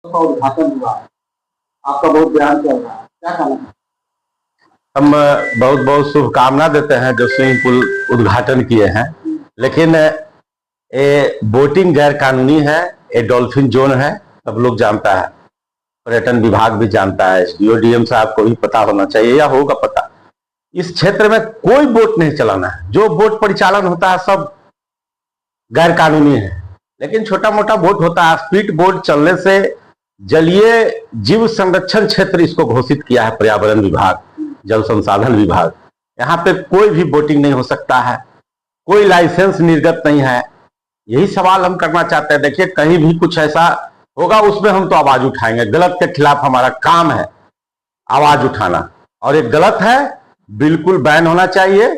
का उद्घाटन हुआ है, आपका बहुत बयान चल रहा है, क्या कहना है? हम बहुत बहुत शुभकामना देते हैं जो स्विमिंग पूल उद्घाटन किए हैं, लेकिन ये बोटिंग गैर कानूनी है, ये डॉल्फिन जोन है, सब लोग जानता है, पर्यटन विभाग भी जानता है, एसडीओ डीएम साहब को भी पता होना चाहिए या होगा पता। इस क्षेत्र में कोई बोट नहीं चलाना है, जो बोट परिचालन होता है सब गैर कानूनी है। लेकिन छोटा मोटा बोट होता है, स्पीड बोट चलने से जलीय जीव संरक्षण क्षेत्र इसको घोषित किया है पर्यावरण विभाग, जल संसाधन विभाग। यहाँ पे कोई भी बोटिंग नहीं हो सकता है, कोई लाइसेंस निर्गत नहीं है। यही सवाल हम करना चाहते हैं। देखिए, कहीं भी कुछ ऐसा होगा उसमें हम तो आवाज उठाएंगे, गलत के खिलाफ हमारा काम है आवाज उठाना, और ये गलत है, बिल्कुल बैन होना चाहिए,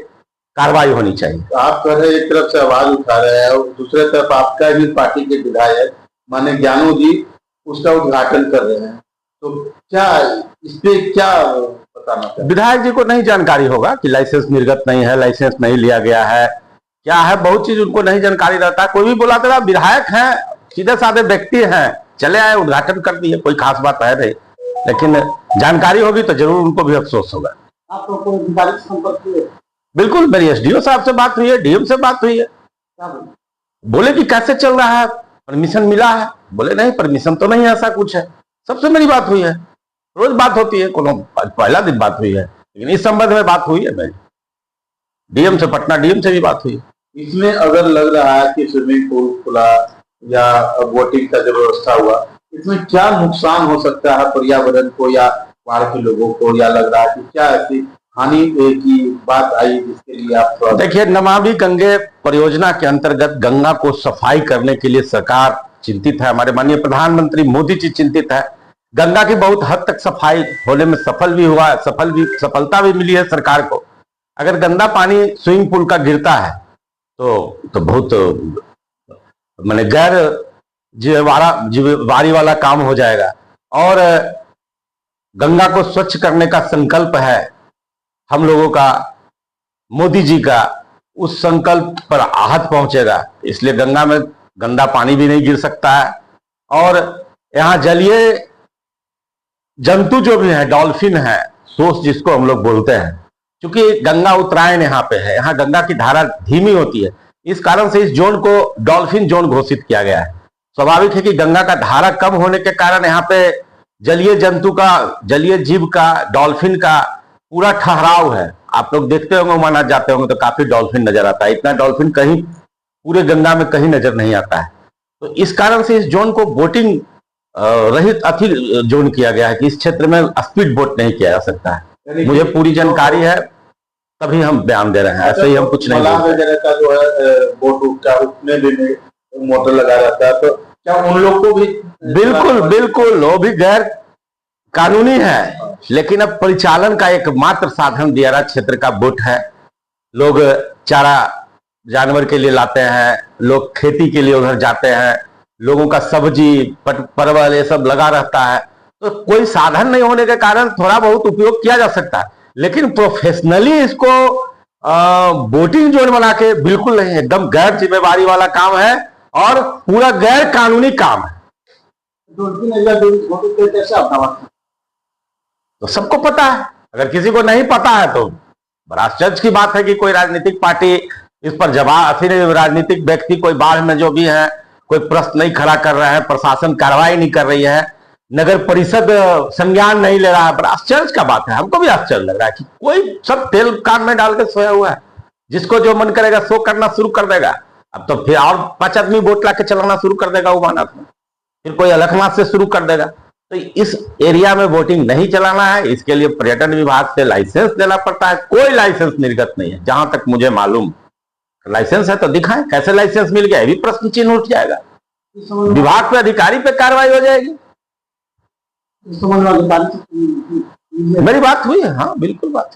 कार्रवाई होनी चाहिए। आप कह रहे एक तरफ से आवाज उठा रहे हैं और दूसरे तरफ आपका ही पार्टी के विधायक माने ज्ञानू जी उसका उद्घाटन कर रहे हैं, तो क्या इस पे क्या बताना चाहिए? विधायक जी को नहीं जानकारी होगा कि लाइसेंस निर्गत नहीं है, लाइसेंस नहीं लिया गया है, क्या है, बहुत चीज उनको नहीं जानकारी रहता है। कोई भी बोला था, विधायक हैं, सीधे साधे व्यक्ति हैं, चले आए उद्घाटन कर दिए, कोई खास बात है नहीं। लेकिन जानकारी होगी तो जरूर उनको भी अफसोस होगा। आप लोग को अधिकारी से संपर्क किए? बिल्कुल, मेरी एसडीओ साहब से बात हुई है, डीएम से बात हुई है। क्या बोले कि कैसे चल रहा है, परमिशन मिला है? बोले नहीं, परमिशन तो नहीं, ऐसा कुछ है। सबसे मेरी बात हुई है, रोज बात होती है, कोनो पहला दिन बात हुई है, लेकिन इस संबंध में बात हुई है मेरी डीएम से, पटना डीएम से भी बात हुई। इसमें अगर लग रहा है कि स्विमिंग पूल खुला या बोटिंग का जो व्यवस्था हुआ, इसमें क्या नुकसान हो सकता है पर्यावरण को या वहां के लोगों को, या लग रहा है कि क्या ऐसी हानि की बात आई जिसके लिए आप? देखिए, नमामि गंगे परियोजना के अंतर्गत गंगा को सफाई करने के लिए सरकार चिंतित है, हमारे माननीय प्रधानमंत्री मोदी जी चिंतित है। गंगा की बहुत हद तक सफाई होने में सफल भी हुआ, सफलता भी मिली है सरकार को। अगर गंदा पानी स्विमिंग पूल का गिरता है तो बहुत माने गैर जिम्मेवारी वाला काम हो जाएगा। और गंगा को स्वच्छ करने का संकल्प है हम लोगों का, मोदी जी का, उस संकल्प पर आहत पहुंचेगा। इसलिए गंगा में गंदा पानी भी नहीं गिर सकता है। और यहाँ जलीय जंतु जो भी है, डॉल्फिन है, सोच जिसको हम लोग बोलते हैं, क्योंकि गंगा उत्तरायण यहाँ पे है, यहाँ गंगा की धारा धीमी होती है, इस कारण से इस जोन को डॉल्फिन जोन घोषित किया गया है। स्वाभाविक है कि गंगा का धारा कम होने के कारण यहाँ पे जलीय जंतु का, जलीय जीव का, डॉल्फिन का पूरा ठहराव है। आप लोग देखते होंगे, माना जाते होंगे तो काफी डॉल्फिन नजर आता है। इतना डॉल्फिन कहीं पूरे गंगा में कहीं नजर नहीं आता है। तो इस कारण से इस जोन को बोटिंग रहित अति जोन किया गया है कि इस क्षेत्र में स्पीड बोट नहीं किया जा सकता है। मुझे पूरी जानकारी है, तभी हम बयान दे रहे हैं, ऐसे ही हम कुछ नहीं वगैरह का जो है बोट उठता है उसमें भी मोटर लगा रहता है, तो क्या उन लोग को भी? बिल्कुल बिल्कुल, वो भी गैर कानूनी है, लेकिन अब परिचालन का एकमात्र साधन दियारा क्षेत्र का बोट है। लोग चारा जानवर के लिए लाते हैं, लोग खेती के लिए उधर जाते हैं, लोगों का सब्जी परवल ये सब लगा रहता है, तो कोई साधन नहीं होने के कारण थोड़ा बहुत उपयोग किया जा सकता है, लेकिन प्रोफेशनली इसको बोटिंग जोन बना के बिल्कुल नहीं, एकदम गैर जिम्मेवारी वाला काम है और पूरा गैर कानूनी काम है। तो सबको पता है, अगर किसी को नहीं पता है तो बड़ा आश्चर्य की बात है कि कोई राजनीतिक पार्टी इस पर जवाब, राजनीतिक व्यक्ति कोई बाढ़ में जो भी है कोई प्रश्न नहीं खड़ा कर रहा है, प्रशासन कार्रवाई नहीं कर रही है, नगर परिषद संज्ञान नहीं ले रहा है। बड़ा आश्चर्य का बात है, हमको भी आश्चर्य लग रहा है कि कोई सब तेल कान में डाल के सोया हुआ है, जिसको जो मन करेगा सो करना शुरू कर देगा। अब तो फिर और 5 आदमी बोट ला के चलाना शुरू कर देगा उमानाथ में, फिर कोई अलखनाथ से शुरू कर देगा। तो इस एरिया में बोटिंग नहीं चलाना है, इसके लिए पर्यटन विभाग से लाइसेंस लेना पड़ता है। कोई लाइसेंस निर्गत नहीं है जहां तक मुझे मालूम। लाइसेंस है तो दिखाएं, कैसे लाइसेंस मिल गया, ये भी प्रश्न चिन्ह उठ जाएगा, विभाग पे अधिकारी पे कार्रवाई हो जाएगी। मेरी बात हुई है, हाँ बिल्कुल बात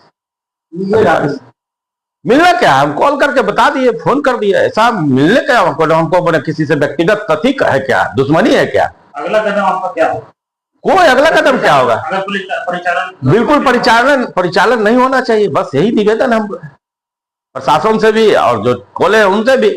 मिलना क्या, हम कॉल करके बता दिए, फोन कर दिया, ऐसा मिलने क्या हमको किसी से व्यक्तिगत तथी है क्या, दुश्मनी है क्या? अगला कदम आपका क्या होगा? कोई अगला कदम क्या होगा? बिल्कुल परिचालन नहीं होना चाहिए, बस यही निवेदन हम प्रशासन से भी और जो खोले उनसे भी।